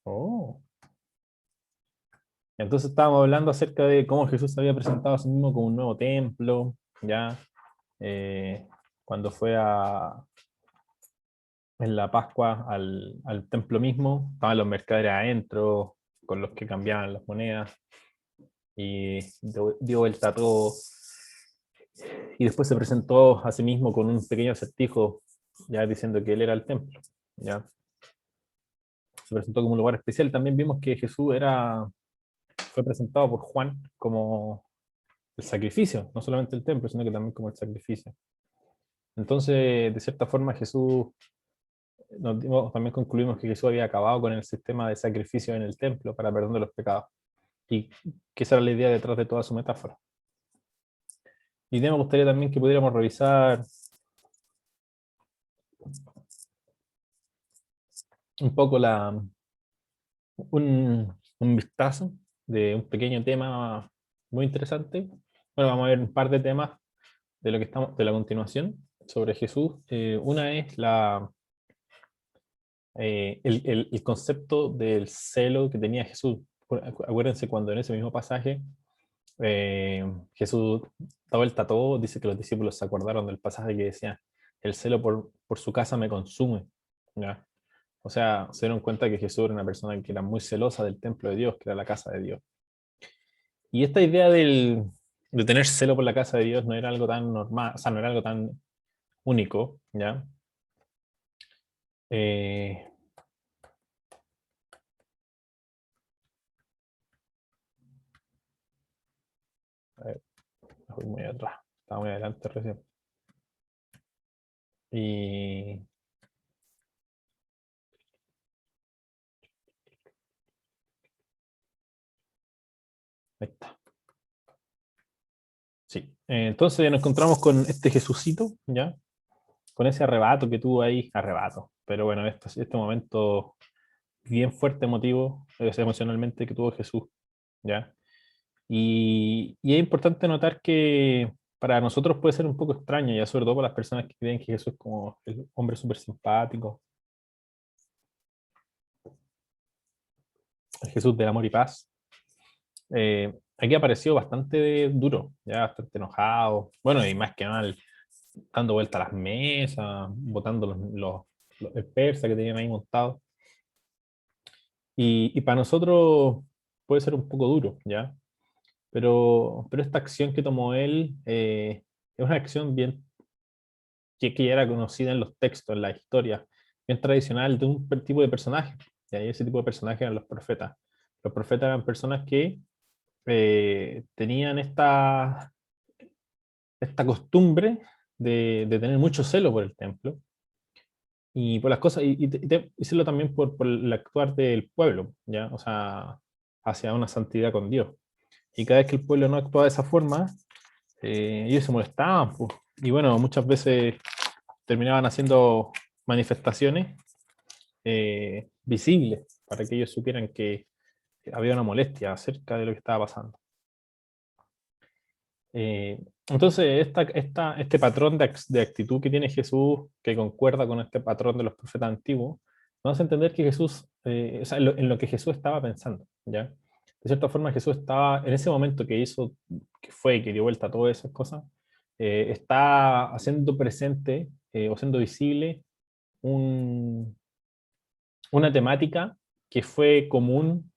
Oh. Entonces estábamos hablando acerca de cómo Jesús se había presentado a sí mismo como un nuevo templo, ya, eh, cuando fue en la Pascua al templo mismo, estaban los mercaderes adentro, con los que cambiaban las monedas, y dio vuelta a todo, y después se presentó a sí mismo con un pequeño acertijo, ya diciendo que él era el templo, ya. Se presentó como un lugar especial. También vimos que fue presentado por Juan como el sacrificio, no solamente el templo, sino que también como el sacrificio. Entonces, de cierta forma, también concluimos que Jesús había acabado con el sistema de sacrificio en el templo para perdón de los pecados. Y que esa era la idea detrás de toda su metáfora. Y me gustaría también que pudiéramos revisar un poco un vistazo de un pequeño tema muy interesante. Bueno, vamos a ver un par de temas de la continuación sobre Jesús. Una es el concepto del celo que tenía Jesús. Acuérdense cuando en ese mismo pasaje Jesús da vuelta a todo, dice que los discípulos se acordaron del pasaje que decía, el celo por su casa me consume. ¿Ya? O sea, se dieron cuenta que Jesús era una persona que era muy celosa del templo de Dios, que era la casa de Dios. Y esta idea de tener celo por la casa de Dios no era algo tan normal, o sea, no era algo tan único, ¿ya? Eh, a ver, me fui muy atrás, estaba muy adelante recién. Y ahí está. Sí. Entonces nos encontramos con este Jesucito, ¿ya? Con ese arrebato que tuvo ahí, arrebato. Pero bueno, este momento bien fuerte emotivo, emocionalmente que tuvo Jesús, ¿ya? Y es importante notar que para nosotros puede ser un poco extraño, ya sobre todo para las personas que creen que Jesús es como el hombre súper simpático, el Jesús del amor y paz. Aquí apareció bastante duro, ya bastante enojado, bueno, y más que nada dando vuelta a las mesas, botando el persa que tenían ahí montado. Y para nosotros puede ser un poco duro, ¿ya? Pero esta acción que tomó él es una acción que ya era conocida en los textos, en la historia, bien tradicional de un tipo de personaje. Y ahí ese tipo de personajes eran los profetas. Los profetas eran personas que tenían esta costumbre de tener mucho celo por el templo y por las cosas, y hacerlo también por el actuar del pueblo, ¿ya? O sea, hacia una santidad con Dios. Y cada vez que el pueblo no actuaba de esa forma, ellos se molestaban, pues. Y bueno, muchas veces terminaban haciendo manifestaciones visibles para que ellos supieran que había una molestia acerca de lo que estaba pasando. Entonces, este patrón de actitud que tiene Jesús, que concuerda con este patrón de los profetas antiguos, vamos a entender que Jesús, o sea, en lo que Jesús estaba pensando, ¿ya? De cierta forma, Jesús estaba, en ese momento que hizo, que dio vuelta a todas esas cosas, está haciendo presente o siendo visible un, una temática que fue común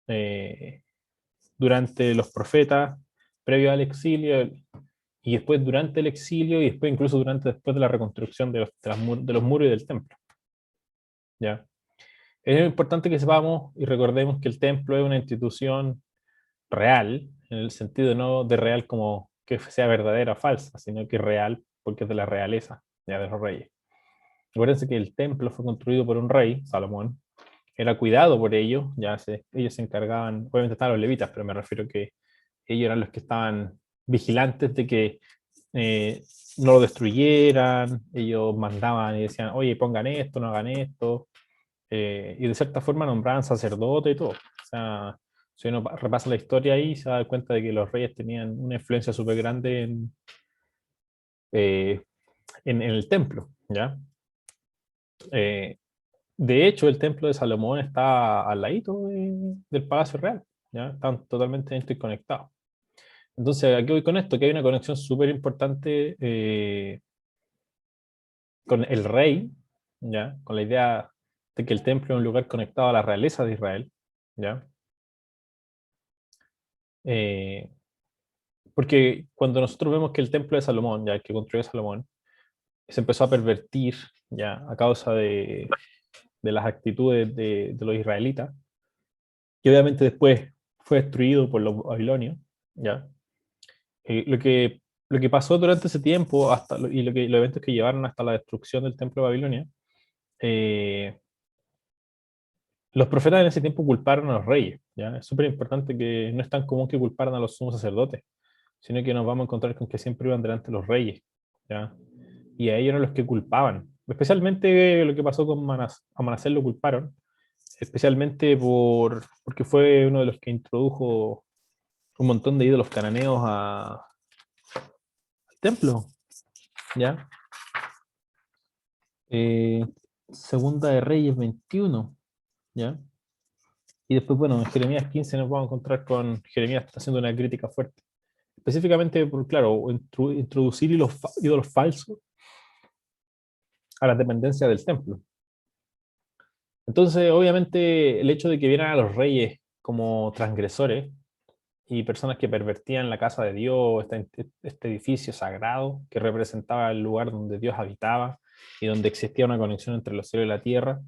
eh, durante los profetas, previo al exilio, y después durante el exilio, y después incluso después de la reconstrucción de los muros y del templo. ¿Ya? Es importante que sepamos y recordemos que el templo es una institución real, en el sentido no de real como que sea verdadera o falsa, sino que real porque es de la realeza, ya de los reyes. Acuérdense que el templo fue construido por un rey, Salomón, era cuidado por ellos, ellos se encargaban, obviamente estaban los levitas, pero me refiero a que ellos eran los que estaban vigilantes de que eh, no lo destruyeran, ellos mandaban y decían, oye, pongan esto, no hagan esto, y de cierta forma nombraban sacerdote y todo. O sea, si uno repasa la historia ahí, se da cuenta de que los reyes tenían una influencia súper grande eh, en el templo, ¿ya? Eh, De hecho, el templo de Salomón está al ladito del Palacio Real, ¿ya? Están totalmente interconectados. Entonces, aquí voy con esto, que hay una conexión súper importante con el rey, ¿ya? Con la idea de que el templo es un lugar conectado a la realeza de Israel, ¿ya? Eh, porque cuando nosotros vemos que el templo de Salomón, ya el que construyó Salomón, se empezó a pervertir, ya a causa de las actitudes de los israelitas, que obviamente después fue destruido por los babilonios, ¿ya? Lo que pasó durante ese tiempo y los eventos que llevaron hasta la destrucción del templo de Babilonia, eh, los profetas en ese tiempo culparon a los reyes, ¿ya? Es súper importante que no es tan común que culparan a los sumos sacerdotes, sino que nos vamos a encontrar con que siempre iban delante los reyes, ¿ya? Y a ellos eran los que culpaban. Especialmente lo que pasó con a Manasés lo culparon, especialmente porque fue uno de los que introdujo un montón de ídolos cananeos al templo, ¿ya? Eh, Segunda de Reyes 21, ¿ya? Y después, bueno, en Jeremías 15 nos vamos a encontrar con Jeremías haciendo una crítica fuerte. Específicamente por, claro, introducir ídolos falsos a las dependencias del templo. Entonces, obviamente, el hecho de que vieran a los reyes como transgresores y personas que pervertían la casa de Dios, este edificio sagrado que representaba el lugar donde Dios habitaba y donde existía una conexión entre los cielos y la tierra,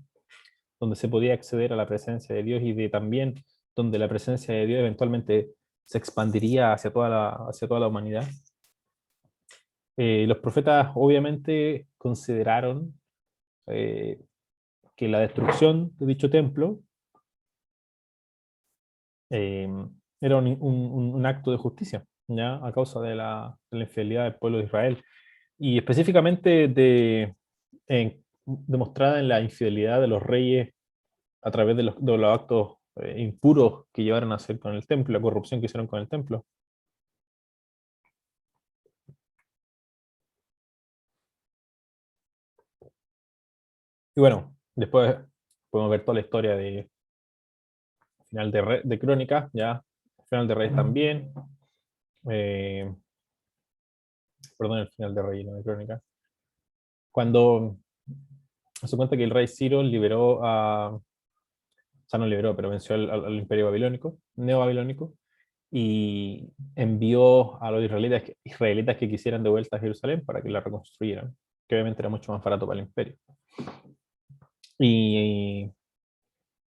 donde se podía acceder a la presencia de Dios y también donde la presencia de Dios eventualmente se expandiría hacia toda la humanidad. Los profetas obviamente consideraron eh, que la destrucción de dicho templo eh, era un acto de justicia, ¿ya? A causa de la infidelidad del pueblo de Israel. Y específicamente demostrada en la infidelidad de los reyes a través de los actos impuros que llevaron a hacer con el templo, la corrupción que hicieron con el templo. Y bueno, después podemos ver toda la historia de final de Crónicas, ya, final de Reyes también, eh, perdón, el final de Reyes, no de Crónicas, cuando se cuenta que el rey Ciro liberó o sea, no liberó, pero venció al imperio babilónico, neobabilónico, y envió a los israelitas que quisieran de vuelta a Jerusalén para que la reconstruyeran, que obviamente era mucho más barato para el imperio. Y,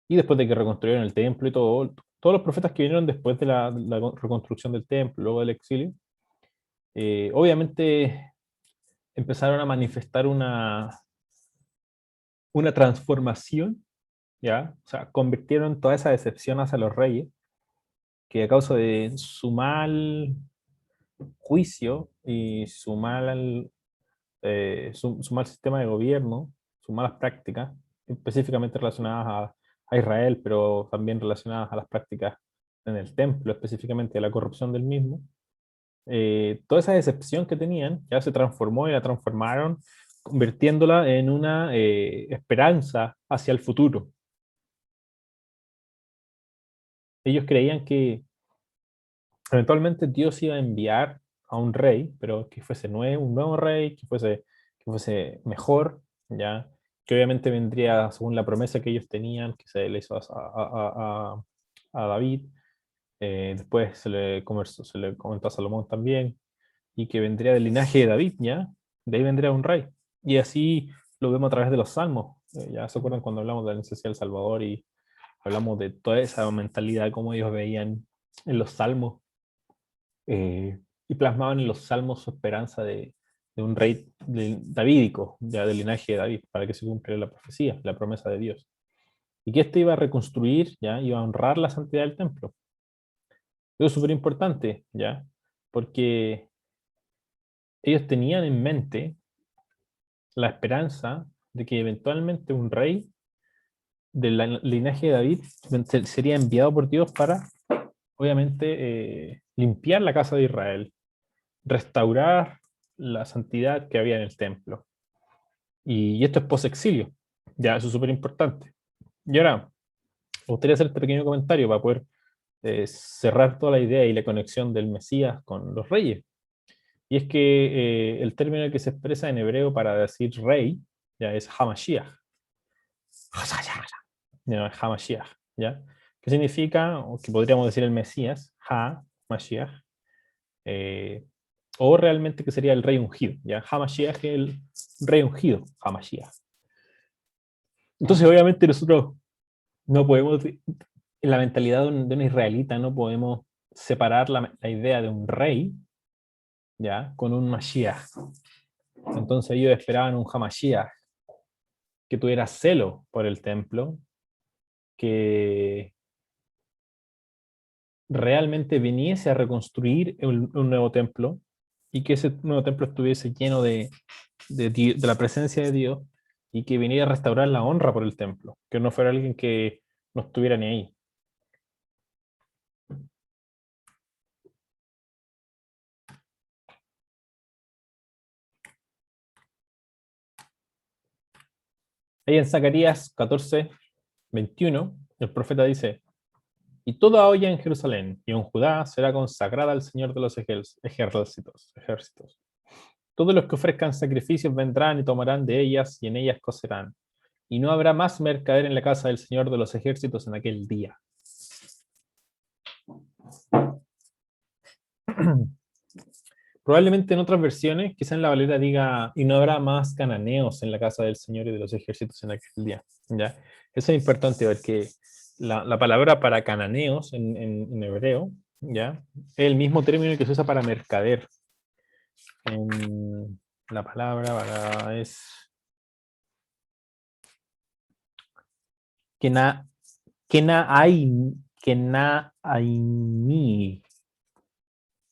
y después de que reconstruyeron el templo y todo, todos los profetas que vinieron después de la reconstrucción del templo, luego del exilio, obviamente empezaron a manifestar una transformación, ¿ya? O sea, convirtieron toda esa decepción hacia los reyes, que a causa de su mal juicio y su mal sistema de gobierno, sus malas prácticas, específicamente relacionadas a Israel, pero también relacionadas a las prácticas en el templo, específicamente a la corrupción del mismo. Toda esa decepción que tenían ya se transformó y la transformaron, convirtiéndola en una esperanza hacia el futuro. Ellos creían que eventualmente Dios iba a enviar a un rey, pero que fuese un nuevo rey, que fuese mejor, ¿ya? Que obviamente vendría según la promesa que ellos tenían, que se le hizo a David, después se le comentó a Salomón también, y que vendría del linaje de David, ¿ya? De ahí vendría un rey. Y así lo vemos a través de los salmos. Ya se acuerdan cuando hablamos de la necesidad del Salvador y hablamos de toda esa mentalidad, como ellos veían en los salmos y plasmaban en los salmos su esperanza de un rey davídico, ya del linaje de David, para que se cumpliera la profecía, la promesa de Dios. Y que éste iba a reconstruir, ya, iba a honrar la santidad del templo. Eso es súper importante, ya, porque ellos tenían en mente la esperanza de que eventualmente un rey del linaje de David sería enviado por Dios para, obviamente, limpiar la casa de Israel, restaurar la santidad que había en el templo. Y esto es post-exilio, Ya, eso es súper importante. Y ahora, me gustaría hacer este pequeño comentario para poder cerrar toda la idea y la conexión del Mesías con los reyes. Y es que el término que se expresa en hebreo para decir rey ya es Hamashiach. Ya, Hamashiach, ¿ya? ¿Qué significa? O que podríamos decir el Mesías, Ha-Mashiach, eh, o realmente que sería el rey ungido, ¿ya? Hamashiach es el rey ungido, Hamashiach. Entonces, obviamente, nosotros no podemos, en la mentalidad de un israelita, no podemos separar la idea de un rey, ¿ya? Con un Mashiach. Entonces, ellos esperaban un Hamashiach que tuviera celo por el templo, que realmente viniese a reconstruir un nuevo templo y que ese nuevo templo estuviese lleno de la presencia de Dios y que viniera a restaurar la honra por el templo, que no fuera alguien que no estuviera ni ahí. Ahí en Zacarías 14:21, el profeta dice: y toda olla en Jerusalén y en Judá será consagrada al Señor de los ejércitos. Todos los que ofrezcan sacrificios vendrán y tomarán de ellas y en ellas cocerán. Y no habrá más mercader en la casa del Señor de los ejércitos en aquel día. Probablemente en otras versiones, quizá en la Valera diga, y no habrá más cananeos en la casa del Señor y de los ejércitos en aquel día. ¿Ya? Eso es importante ver que la palabra para cananeos en hebreo, ¿ya? Es el mismo término que se usa para mercader. La palabra es Kena, Kenaini,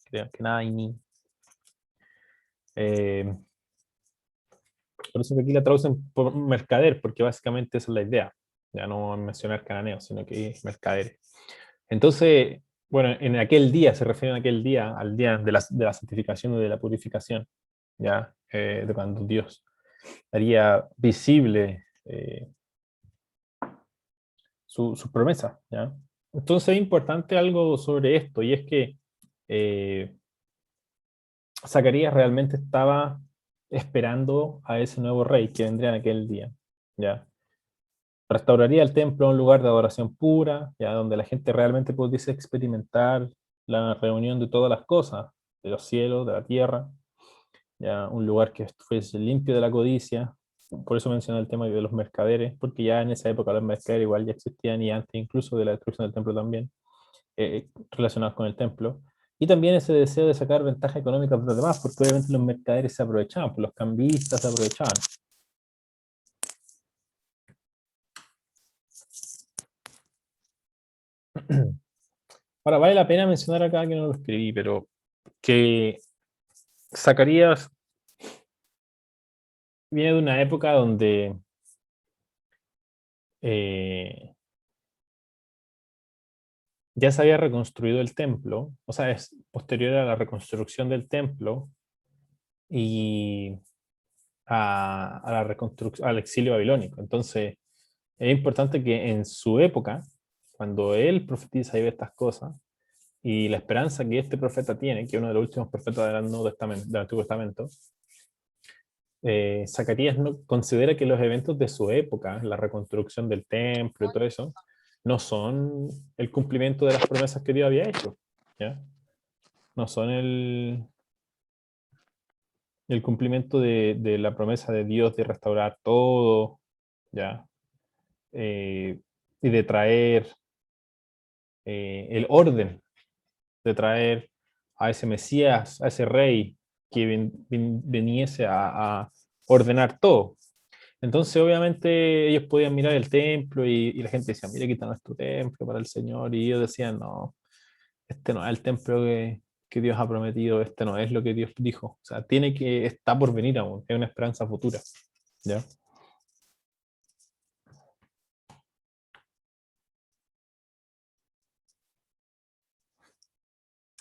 creo, Kenaini. Por eso que aquí la traducen por mercader, porque básicamente esa es la idea. Ya no mencionar cananeos, sino que es mercaderes. Entonces, bueno, en aquel día, se refiere a aquel día, al día de la santificación y de la purificación, ya, de cuando Dios haría visible su promesa, ¿ya? Entonces es importante algo sobre esto, y es que eh, Zacarías realmente estaba esperando a ese nuevo rey que vendría en aquel día, ¿ya? Restauraría el templo a un lugar de adoración pura, ya donde la gente realmente pudiese experimentar la reunión de todas las cosas, de los cielos, de la tierra, ya un lugar que fuese limpio de la codicia. Por eso mencioné el tema de los mercaderes, porque ya en esa época los mercaderes igual ya existían y antes incluso de la destrucción del templo también, relacionados con el templo. Y también ese deseo de sacar ventaja económica de los demás, porque obviamente los mercaderes se aprovechaban, pues los cambistas se aprovechaban. Ahora, vale la pena mencionar acá que no lo escribí, pero que Zacarías viene de una época donde eh, ya se había reconstruido el templo, o sea, es posterior a la reconstrucción del templo y a la reconstrucción, al exilio babilónico. Entonces, es importante que en su época, cuando él profetiza y ve estas cosas, y la esperanza que este profeta tiene, que es uno de los últimos profetas del Antiguo Testamento, Zacarías no considera que los eventos de su época, la reconstrucción del templo y todo eso, no son el cumplimiento de las promesas que Dios había hecho, ¿ya? No son el cumplimiento de la promesa de Dios de restaurar todo, ¿ya? Eh, y de traer el orden, de traer a ese Mesías, a ese rey que viniese a ordenar todo. Entonces, obviamente, ellos podían mirar el templo y la gente decía, mira, aquí está nuestro templo para el Señor. Y ellos decían, no, este no es el templo que Dios ha prometido, este no es lo que Dios dijo. O sea, está por venir aún, es una esperanza futura. ¿Ya?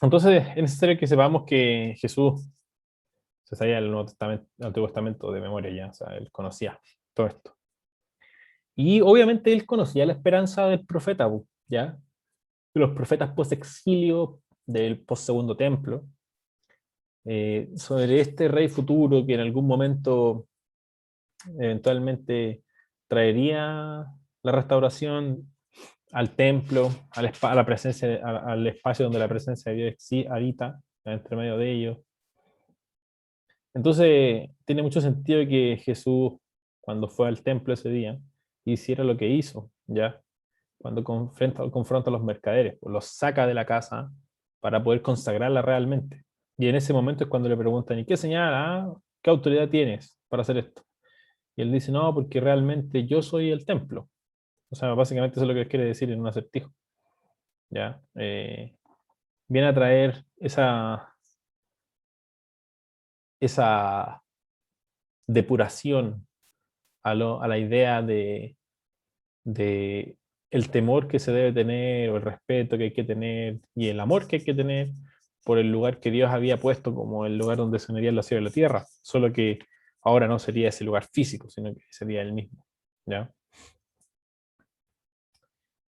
Entonces, es necesario que sepamos que Jesús se sabía el Nuevo Testamento, el Antiguo Testamento de memoria ya, o sea, él conocía todo esto. Y obviamente él conocía la esperanza del profeta, ¿ya? Los profetas post-exilio del post-segundo templo, sobre este rey futuro que en algún momento eventualmente traería la restauración al templo, a la presencia, al espacio donde la presencia de Dios habita, entre medio de ellos. Entonces, tiene mucho sentido que Jesús, cuando fue al templo ese día, hiciera lo que hizo, ¿ya? Cuando confronta a los mercaderes, pues los saca de la casa para poder consagrarla realmente. Y en ese momento es cuando le preguntan, ¿y qué señal, qué autoridad tienes para hacer esto? Y él dice, no, porque realmente yo soy el templo. O sea, básicamente eso es lo que quiere decir en un acertijo, ¿ya? Viene a traer esa depuración a la idea de el temor que se debe tener, o el respeto que hay que tener, y el amor que hay que tener por el lugar que Dios había puesto como el lugar donde se unirían los cielos y la tierra, solo que ahora no sería ese lugar físico, sino que sería el mismo, ¿ya?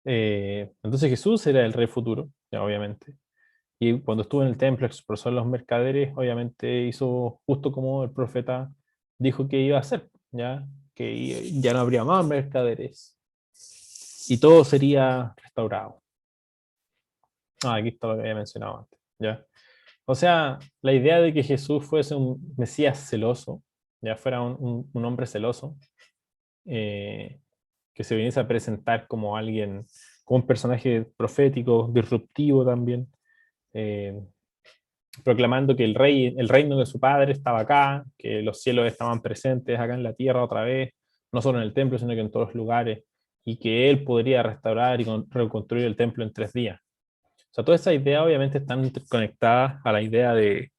Entonces Jesús era el rey futuro, ya, obviamente, y cuando estuvo en el templo expulsó a los mercaderes, obviamente hizo justo como el profeta dijo que iba a hacer, ¿ya? Que ya no habría más mercaderes y todo sería restaurado. Aquí está lo que había mencionado antes, ¿ya? O sea, la idea de que Jesús fuese un Mesías celoso, ya fuera un hombre celoso, eh, que se viniese a presentar como alguien, como un personaje profético, disruptivo también, eh, proclamando que el reino de su padre estaba acá, que los cielos estaban presentes acá en la tierra otra vez, no solo en el templo, sino que en todos los lugares, y que él podría restaurar y reconstruir el templo en 3 días. O sea, todas esas ideas obviamente están interconectadas a la idea de,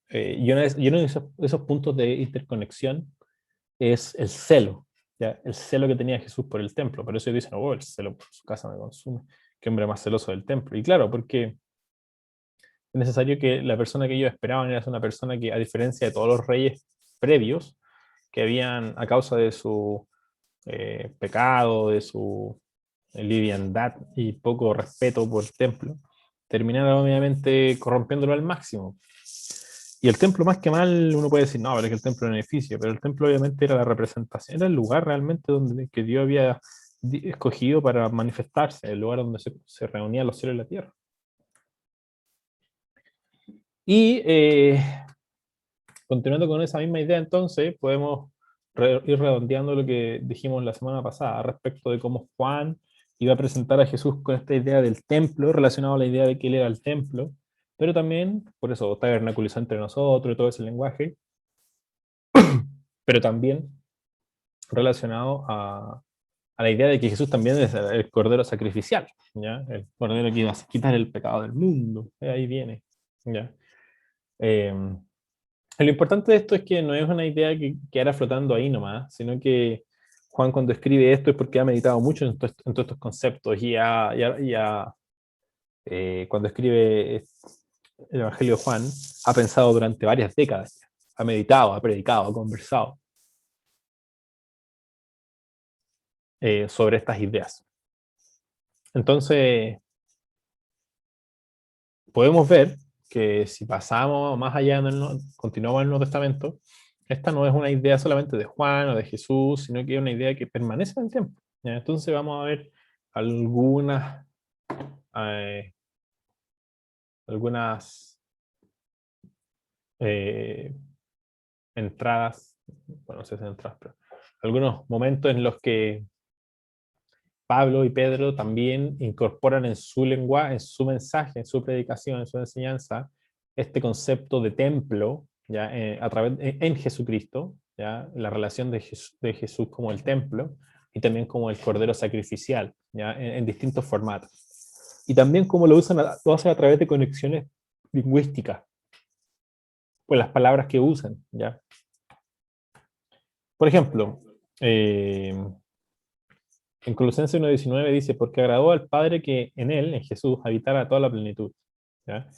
y uno de esos puntos de interconexión es el celo, ¿ya? El celo que tenía Jesús por el templo. Por eso dicen, oh, el celo por su casa me consume. Qué hombre más celoso del templo. Y claro, porque es necesario que la persona que ellos esperaban era una persona que, a diferencia de todos los reyes previos, que habían, a causa de su pecado, de su liviandad y poco respeto por el templo, terminaron obviamente corrompiéndolo al máximo. Y el templo, más que mal, uno puede decir, no, pero es que el templo era un edificio, pero el templo obviamente era la representación, era el lugar realmente donde que Dios había escogido para manifestarse, el lugar donde se reunían los cielos y la tierra. Y continuando con esa misma idea, entonces, podemos ir redondeando lo que dijimos la semana pasada respecto de cómo Juan iba a presentar a Jesús con esta idea del templo, relacionado a la idea de que él era el templo, pero también, por eso, tabernaculizó entre nosotros y todo ese lenguaje, pero también relacionado a la idea de que Jesús también es el cordero sacrificial, ¿ya? El cordero que iba a quitar el pecado del mundo, ahí viene, ¿ya? Eh, Lo importante de esto es que no es una idea que quedara flotando ahí nomás, sino que Juan cuando escribe esto es porque ha meditado mucho en todos estos conceptos cuando escribe el Evangelio de Juan ha pensado durante varias décadas, ha meditado, ha predicado, ha conversado sobre estas ideas. Entonces, podemos ver que si pasamos más allá, continuamos en el Nuevo Testamento, esta no es una idea solamente de Juan o de Jesús, sino que es una idea que permanece en el tiempo, ¿ya? Entonces vamos a ver algunas, eh, algunas eh, entradas, bueno, no sé si entradas, pero algunos momentos en los que Pablo y Pedro también incorporan en su lenguaje, en su mensaje, en su predicación, en su enseñanza, este concepto de templo, ¿ya? En Jesucristo, ¿ya? La relación de Jesús como el templo y también como el cordero sacrificial, ¿ya? En distintos formatos. Y también cómo lo hacen a través de conexiones lingüísticas, pues las palabras que usan, ¿ya? Por ejemplo, en Colosenses 1:19 dice, porque agradó al Padre que en él, en Jesús, habitara toda la plenitud. ¿Ya?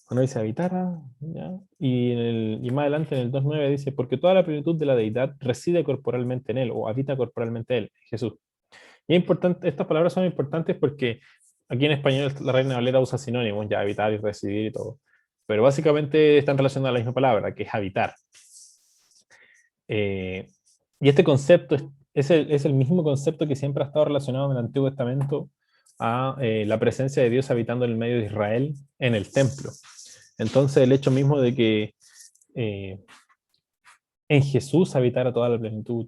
Cuando dice habitara, ¿ya? Y más adelante en el 2:9 dice, porque toda la plenitud de la deidad reside corporalmente en él, o habita corporalmente en él, Jesús. Y es importante, estas palabras son importantes porque aquí en español la Reina Valera usa sinónimos, ya habitar y residir y todo. Pero básicamente están relacionadas a la misma palabra, que es habitar. Eh, y este concepto es el mismo concepto que siempre ha estado relacionado en el Antiguo Testamento a la presencia de Dios habitando en el medio de Israel en el templo. Entonces el hecho mismo de que eh, en Jesús habitara toda la plenitud,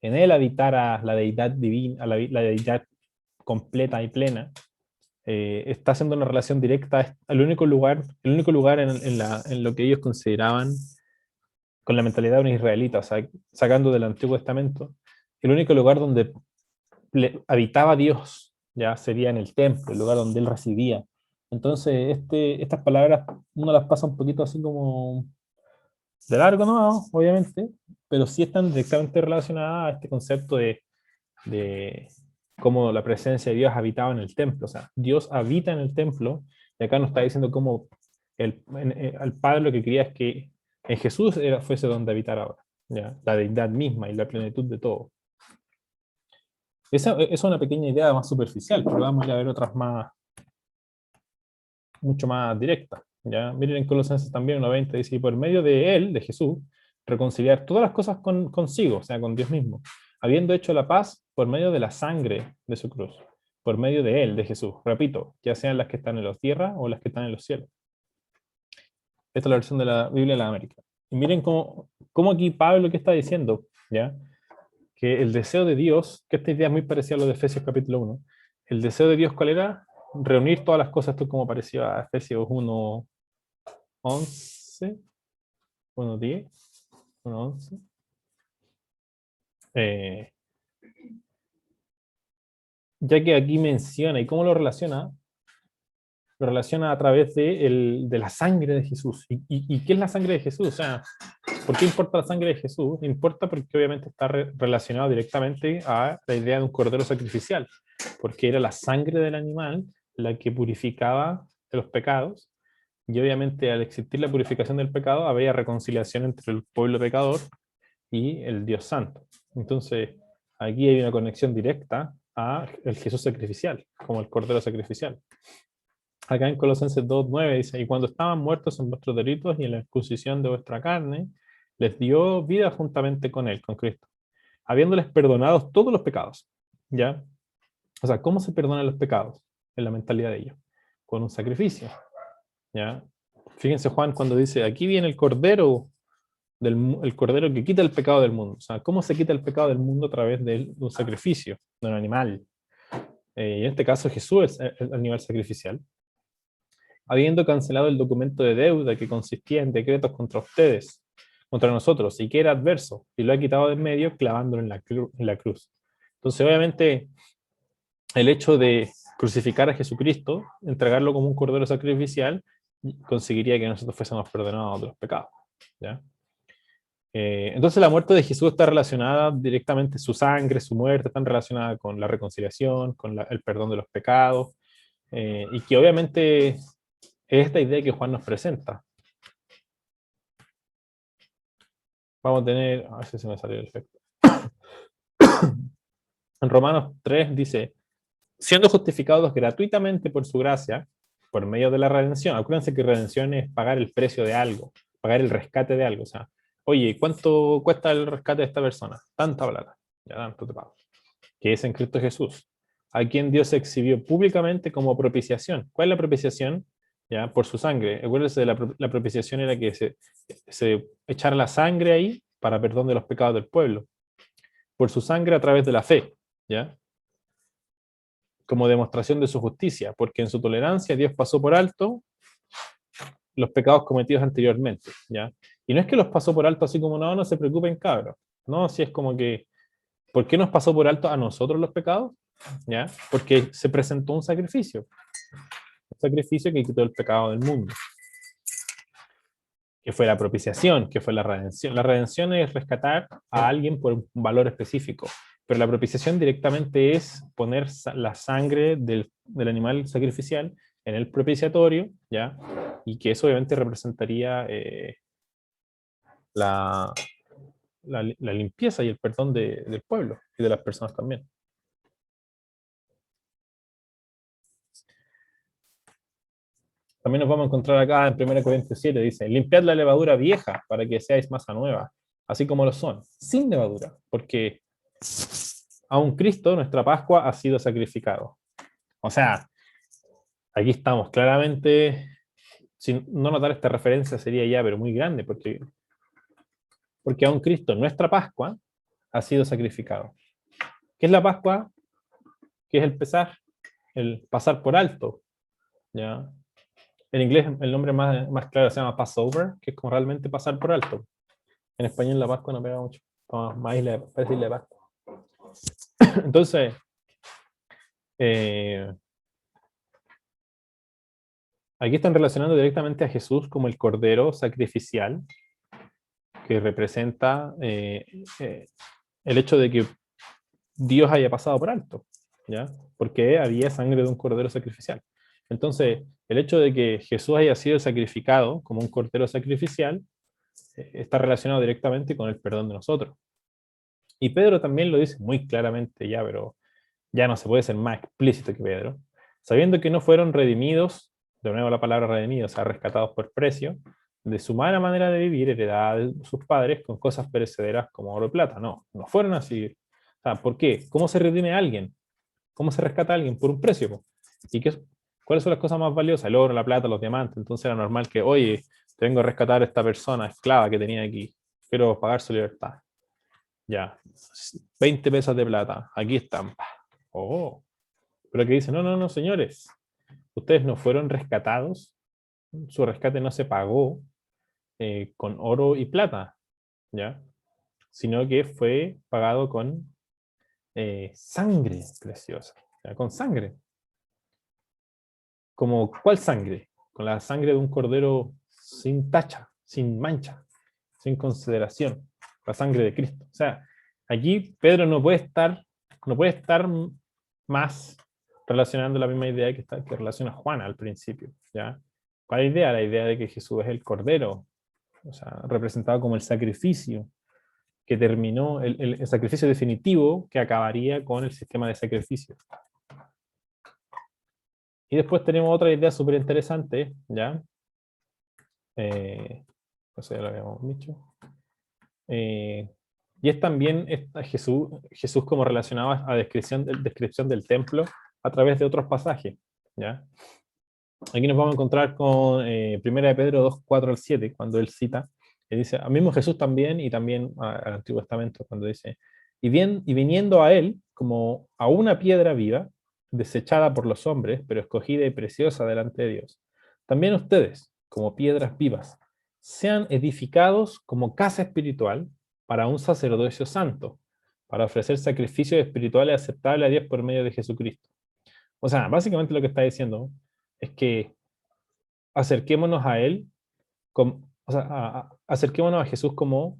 en Él habitara la deidad divina, la deidad completa y plena, está haciendo una relación directa al el único lugar en lo que ellos consideraban con la mentalidad de un israelita, o sea, sacando del Antiguo Testamento, el único lugar donde habitaba Dios ya sería en el templo, el lugar donde él residía. Entonces, estas palabras uno las pasa un poquito así como de largo, ¿no? Obviamente, pero sí están directamente relacionadas a este concepto de cómo la presencia de Dios habitaba en el templo. O sea, Dios habita en el templo, y acá nos está diciendo cómo al Padre lo que quería es que en Jesús fuese donde habitar ahora, ¿ya? La deidad misma y la plenitud de todo. Esa es una pequeña idea más superficial, pero vamos a ver otras más, mucho más directas. ¿Ya? Miren en Colosenses también 1:20 dice, y por medio de él, de Jesús, reconciliar todas las cosas consigo, o sea, con Dios mismo, habiendo hecho la paz por medio de la sangre de su cruz, por medio de él, de Jesús. Repito, ya sean las que están en la tierra o las que están en los cielos. Esta es la versión de la Biblia de la América. Y miren cómo aquí Pablo, ¿qué está diciendo? ¿Ya? Que el deseo de Dios, que esta idea es muy parecida a lo de Efesios capítulo 1, el deseo de Dios, ¿cuál era? Reunir todas las cosas, esto como pareció a Efesios 1:11, 1:10, 1:11. Eh, ya que aquí menciona, ¿y cómo lo relaciona a través de la sangre de Jesús. ¿Y qué es la sangre de Jesús? O sea, ¿por qué importa la sangre de Jesús? Importa porque obviamente está relacionado directamente a la idea de un cordero sacrificial, porque era la sangre del animal la que purificaba de los pecados, y obviamente al existir la purificación del pecado había reconciliación entre el pueblo pecador y el Dios Santo. Entonces, aquí hay una conexión directa a el Jesús sacrificial, como el cordero sacrificial. Acá en Colosenses 2:9 dice, y cuando estaban muertos en vuestros delitos y en la exposición de vuestra carne, les dio vida juntamente con él, con Cristo, habiéndoles perdonados todos los pecados. ¿Ya? O sea, ¿cómo se perdonan los pecados? En la mentalidad de ellos. Con un sacrificio. ¿Ya? Fíjense Juan cuando dice, aquí viene el cordero, el cordero que quita el pecado del mundo. O sea, ¿cómo se quita el pecado del mundo a través de un sacrificio, de un animal? Y en este caso Jesús es el animal sacrificial, habiendo cancelado el documento de deuda que consistía en decretos contra ustedes, contra nosotros, y que era adverso, y lo ha quitado de en medio clavándolo en la cruz. Entonces, obviamente, el hecho de crucificar a Jesucristo, entregarlo como un cordero sacrificial, conseguiría que nosotros fuésemos perdonados de los pecados. ¿Ya? Entonces la muerte de Jesús está relacionada directamente, su sangre, su muerte, están relacionadas con la reconciliación, con el perdón de los pecados, y que obviamente es esta idea que Juan nos presenta. Vamos a tener, a ver si se me salió el efecto. En Romanos 3 dice, siendo justificados gratuitamente por su gracia, por medio de la redención. Acuérdense que redención es pagar el precio de algo, pagar el rescate de algo. O sea, oye, ¿cuánto cuesta el rescate de esta persona? Tanta plata. Ya tanto te pago. Que es en Cristo Jesús, a quien Dios exhibió públicamente como propiciación. ¿Cuál es la propiciación? Ya, por su sangre. Acuérdense de la propiciación era que se echara la sangre ahí para perdón de los pecados del pueblo. Por su sangre a través de la fe, ¿ya? Como demostración de su justicia, porque en su tolerancia Dios pasó por alto los pecados cometidos anteriormente, ¿ya? Y no es que los pasó por alto así como, no, no se preocupen, cabros. No, si es como que, ¿por qué nos pasó por alto a nosotros los pecados? ¿Ya? Porque se presentó un sacrificio que quitó el pecado del mundo, que fue la propiciación, que fue la redención. La redención es rescatar a alguien por un valor específico, pero la propiciación directamente es poner la sangre del animal sacrificial en el propiciatorio, ¿ya? Y que eso obviamente representaría la, la limpieza y el perdón del pueblo y de las personas también. También nos vamos a encontrar acá en 1 Corintios 7, dice, limpiad la levadura vieja para que seáis masa nueva, así como lo son, sin levadura, porque aún Cristo, nuestra Pascua, ha sido sacrificado. O sea, aquí estamos claramente, sin no notar esta referencia sería ya, pero muy grande, porque aún Cristo, nuestra Pascua, ha sido sacrificado. ¿Qué es la Pascua? ¿Qué es el pesar? El pasar por alto. ¿Ya? En inglés el nombre más claro se llama Passover, que es como realmente pasar por alto. En español la Pascua no pega mucho. Más parece isla de Pascua. Entonces, aquí están relacionando directamente a Jesús como el cordero sacrificial, que representa el hecho de que Dios haya pasado por alto, ¿ya? Porque había sangre de un cordero sacrificial. Entonces, el hecho de que Jesús haya sido sacrificado como un cordero sacrificial está relacionado directamente con el perdón de nosotros. Y Pedro también lo dice muy claramente ya, pero ya no se puede ser más explícito que Pedro, sabiendo que no fueron redimidos, de nuevo la palabra redimidos, o sea, rescatados por precio, de su mala manera de vivir, heredada de sus padres, con cosas perecederas como oro y plata. No, no fueron así. O sea, ¿por qué? ¿Cómo se redime a alguien? ¿Cómo se rescata a alguien? Por un precio. Po. ¿Y cuáles son las cosas más valiosas? El oro, la plata, los diamantes. Entonces era normal que, oye, tengo que rescatar a esta persona esclava que tenía aquí. Quiero pagar su libertad. Ya, 20 pesos de plata. Aquí están. Oh, pero que dice, no, no, no, señores. Ustedes no fueron rescatados. Su rescate no se pagó con oro y plata, ¿ya? Sino que fue pagado con sangre preciosa, ¿ya? Con sangre. Como, ¿cuál sangre? Con la sangre de un cordero sin tacha, sin mancha, sin consideración, la sangre de Cristo. O sea, aquí Pedro no puede estar más relacionando la misma idea que relaciona Juan al principio, ¿ya? ¿Cuál idea? La idea de que Jesús es el cordero, o sea, representado como el sacrificio que terminó, el sacrificio definitivo que acabaría con el sistema de sacrificio. Y después tenemos otra idea súper interesante, ¿ya? No sé, lo habíamos dicho. Y es también Jesús como relacionado a descripción del templo a través de otros pasajes, ¿ya? Aquí nos vamos a encontrar con 1 de Pedro 2, 4 al 7, cuando él cita, él dice, al mismo Jesús también, y también al Antiguo Testamento, cuando dice, y viniendo a él como a una piedra viva, desechada por los hombres, pero escogida y preciosa delante de Dios. También ustedes, como piedras vivas, sean edificados como casa espiritual para un sacerdocio santo, para ofrecer sacrificios espirituales aceptables a Dios por medio de Jesucristo. O sea, básicamente lo que está diciendo es que acerquémonos a Él, o sea, acerquémonos a Jesús como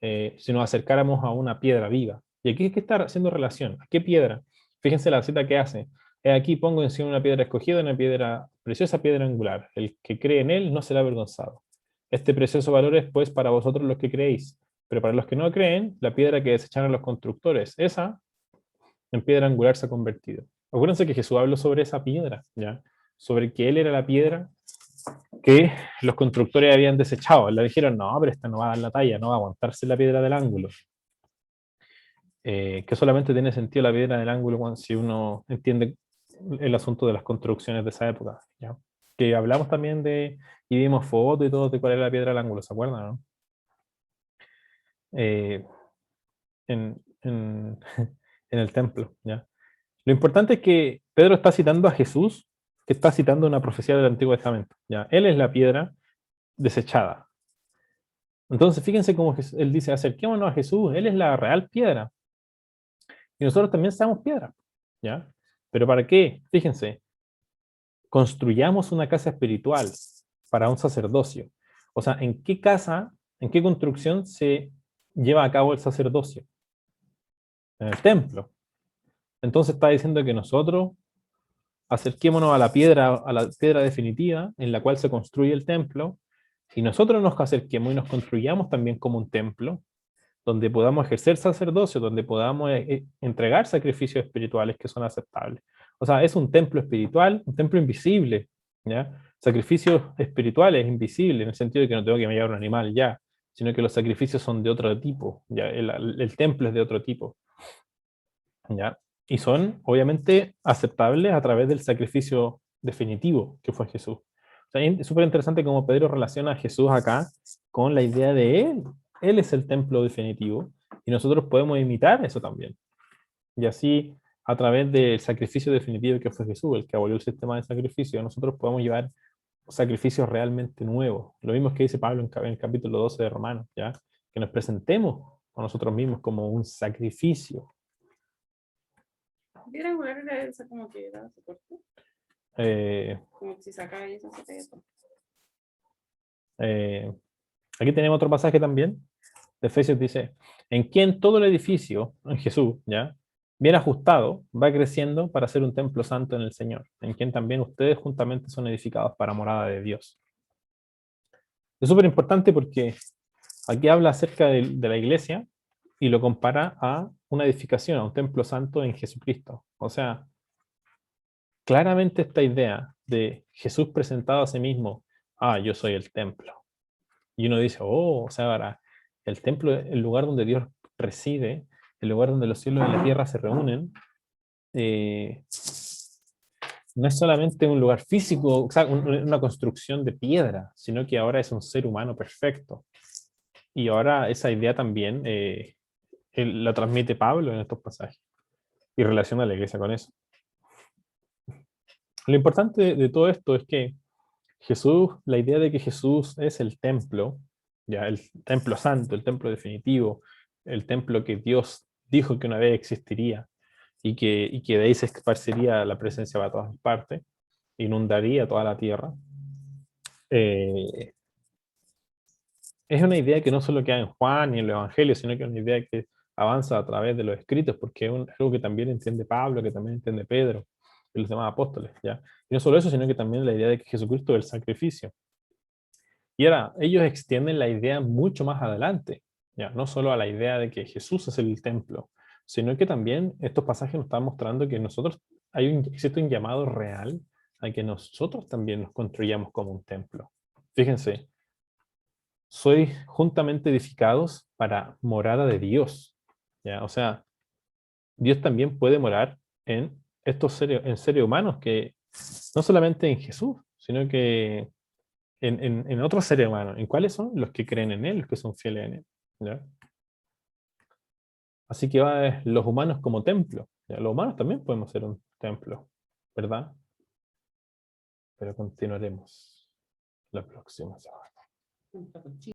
si nos acercáramos a una piedra viva. ¿Y aquí qué está haciendo relación? ¿A qué piedra? Fíjense la cita que hace. Aquí pongo encima una piedra escogida, una piedra, preciosa piedra angular. El que cree en Él no será avergonzado. Este precioso valor es pues para vosotros los que creéis, pero para los que no creen, la piedra que desecharon los constructores, esa en piedra angular se ha convertido. Acuérdense que Jesús habló sobre esa piedra, ¿ya? Sobre que Él era la piedra que los constructores habían desechado. Le dijeron, no, pero esta no va a dar la talla, no va a aguantarse la piedra del ángulo. Que solamente tiene sentido la piedra del ángulo cuando, si uno entiende el asunto de las construcciones de esa época, ¿ya? Que hablamos también y vimos fotos y todo de cuál era la piedra del ángulo, ¿se acuerdan? ¿No? En, en, en el templo, ¿ya? Lo importante es que Pedro está citando a Jesús, que está citando una profecía del Antiguo Testamento, ¿ya? Él es la piedra desechada. Entonces, fíjense cómo él dice, acerquémonos a Jesús, Él es la real piedra. Y nosotros también somos piedra, ¿ya? ¿Pero para qué? Fíjense, construyamos una casa espiritual para un sacerdocio. O sea, ¿en qué casa, en qué construcción se lleva a cabo el sacerdocio? En el templo. Entonces está diciendo que nosotros acerquémonos a la piedra definitiva en la cual se construye el templo, y nosotros nos acerquemos y nos construyamos también como un templo, donde podamos ejercer sacerdocio, donde podamos entregar sacrificios espirituales que son aceptables. O sea, es un templo espiritual, un templo invisible, ¿ya? Sacrificios espirituales, invisibles, en el sentido de que no tengo que llevar un animal ya, sino que los sacrificios son de otro tipo, ¿ya? El templo es de otro tipo, ¿ya? Y son, obviamente, aceptables a través del sacrificio definitivo que fue Jesús. O sea, es súper interesante cómo Pedro relaciona a Jesús acá con la idea de Él. Él es el templo definitivo y nosotros podemos imitar eso también. Y así, a través del sacrificio definitivo que fue Jesús, el que abolió el sistema de sacrificio, nosotros podemos llevar sacrificios realmente nuevos. Lo mismo que dice Pablo en el capítulo 12 de Romanos, ¿ya? Que nos presentemos a nosotros mismos como un sacrificio. Piedra angular era esa como que daba soporte. Eh, Como si sacara eso, se caía todo. Aquí tenemos otro pasaje también. De Efesios dice, en quien todo el edificio, en Jesús, ¿ya? Bien ajustado, va creciendo para ser un templo santo en el Señor, en quien también ustedes juntamente son edificados para morada de Dios. Es súper importante porque aquí habla acerca de la iglesia y lo compara a una edificación, a un templo santo en Jesucristo. O sea, claramente esta idea de Jesús presentado a sí mismo, yo soy el templo. Y uno dice, o sea, ahora, el templo es el lugar donde Dios reside, el lugar donde los cielos y la tierra se reúnen, eh, no es solamente un lugar físico, o sea, una construcción de piedra, sino que ahora es un ser humano perfecto. Y ahora esa idea también la transmite Pablo en estos pasajes y relaciona a la iglesia con eso. Lo importante de todo esto es que Jesús, la idea de que Jesús es el templo, ya el templo santo, el templo definitivo, el templo que Dios dijo que una vez existiría y que de ahí se esparciría la presencia para todas partes, inundaría toda la tierra, eh, es una idea que no solo queda en Juan ni en los evangelios, sino que es una idea que avanza a través de los escritos, porque es algo que también entiende Pablo, que también entiende Pedro y los demás apóstoles, ¿ya? Y no solo eso, sino que también la idea de que Jesucristo es el sacrificio. Y ahora, ellos extienden la idea mucho más adelante, ¿ya? No solo a la idea de que Jesús es el templo, sino que también estos pasajes nos están mostrando que nosotros, existe un llamado real a que nosotros también nos construyamos como un templo. Fíjense, sois juntamente edificados para morada de Dios, ¿ya? O sea, Dios también puede morar en en seres humanos, que no solamente en Jesús, sino que en otros seres humanos. ¿En cuáles son? Los que creen en Él, los que son fieles en Él, ¿ya? Así que va los humanos como templo, ¿ya? Los humanos también podemos ser un templo, ¿verdad? Pero continuaremos la próxima semana.